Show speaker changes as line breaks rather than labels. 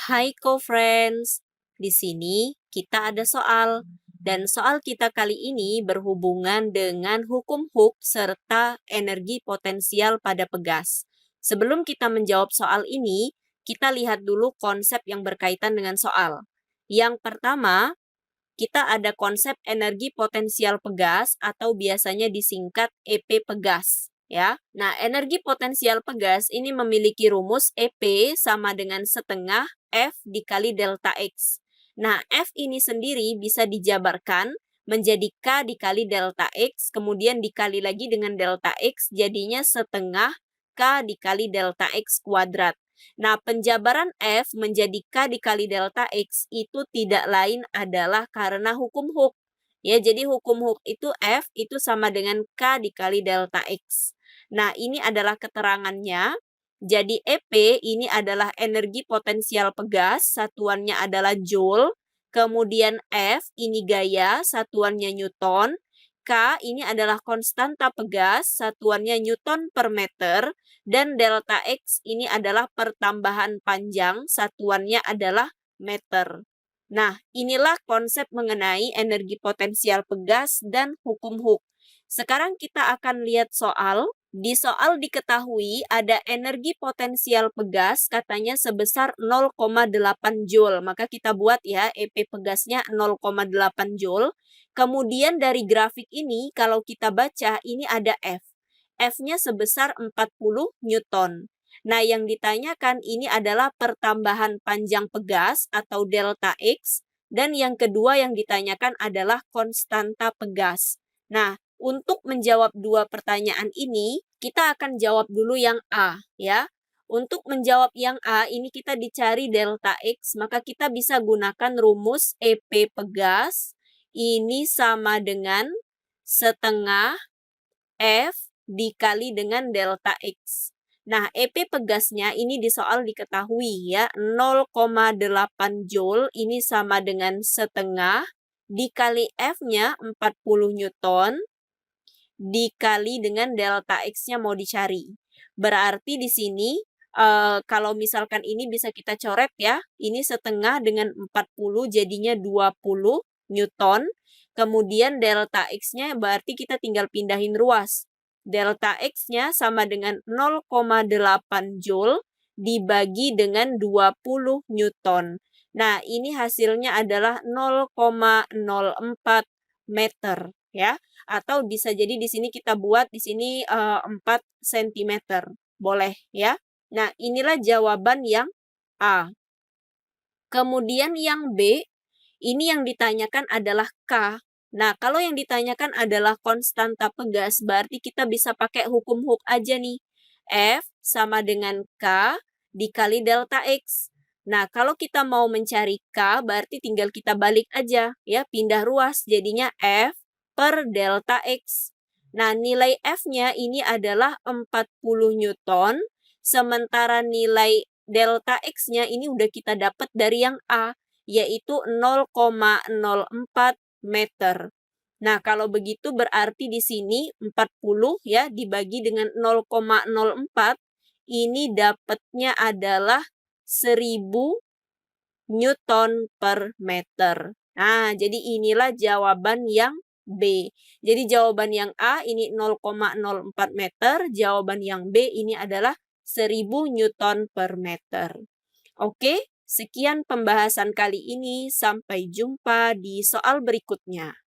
Hai co-friends, di sini kita ada soal. Dan soal kita kali ini berhubungan dengan hukum Hooke serta energi potensial pada pegas. Sebelum kita menjawab soal ini, kita lihat dulu konsep yang berkaitan dengan soal. Yang pertama, kita ada konsep energi potensial pegas atau biasanya disingkat EP pegas. Ya, nah energi potensial pegas ini memiliki rumus EP sama dengan setengah F dikali delta X. Nah, F ini sendiri bisa dijabarkan menjadi K dikali delta X, kemudian dikali lagi dengan delta X, jadinya setengah K dikali delta X kuadrat. Nah, penjabaran F menjadi K dikali delta X itu tidak lain adalah karena hukum Hooke. Ya, jadi hukum Hooke itu F itu sama dengan K dikali delta X. Nah, ini adalah keterangannya. Jadi EP ini adalah energi potensial pegas, satuannya adalah Joule. Kemudian F ini gaya, satuannya Newton. K ini adalah konstanta pegas, satuannya Newton per meter. Dan delta X ini adalah pertambahan panjang, satuannya adalah meter. Nah, inilah konsep mengenai energi potensial pegas dan hukum Hooke. Sekarang kita akan lihat soal. Di soal diketahui ada energi potensial pegas katanya sebesar 0,8 Joule. Maka kita buat ya EP pegasnya 0,8 Joule. Kemudian dari grafik ini kalau kita baca ini ada F. F-nya sebesar 40 Newton. Nah, yang ditanyakan ini adalah pertambahan panjang pegas atau delta X. Dan yang kedua yang ditanyakan adalah konstanta pegas. Nah, untuk menjawab dua pertanyaan ini, kita akan jawab dulu yang A, ya. Untuk menjawab yang A, ini kita dicari delta X, maka kita bisa gunakan rumus EP pegas. Ini sama dengan setengah F dikali dengan delta X. Nah, EP pegasnya ini di soal diketahui ya, 0,8 Joule ini sama dengan setengah dikali F-nya 40 Newton dikali dengan delta X-nya mau dicari. Berarti di sini kalau misalkan ini bisa kita coret ya, ini setengah dengan 40 jadinya 20 Newton. Kemudian delta X-nya berarti kita tinggal pindahin ruas. Delta X-nya sama dengan 0,8 Joule dibagi dengan 20 Newton. Nah, ini hasilnya adalah 0,04 meter ya. Atau bisa jadi di sini kita buat di sini 4 cm. Boleh ya. Nah, inilah jawaban yang A. Kemudian yang B, ini yang ditanyakan adalah K. Nah, kalau yang ditanyakan adalah konstanta pegas, berarti kita bisa pakai hukum Hooke aja nih. F sama dengan K dikali delta X. Nah, kalau kita mau mencari K, berarti tinggal kita balik aja, ya, pindah ruas. Jadinya F per delta X. Nah, nilai F-nya ini adalah 40 Newton, sementara nilai delta X-nya ini udah kita dapat dari yang A, yaitu 0,04 meter. Nah, kalau begitu berarti di sini 40 ya dibagi dengan 0,04, ini dapatnya adalah 1000 Newton per meter. Nah, jadi inilah jawaban yang B. Jadi jawaban yang A ini 0,04 meter, jawaban yang B ini adalah 1000 Newton per meter. Oke, sekian pembahasan kali ini. Sampai jumpa di soal berikutnya.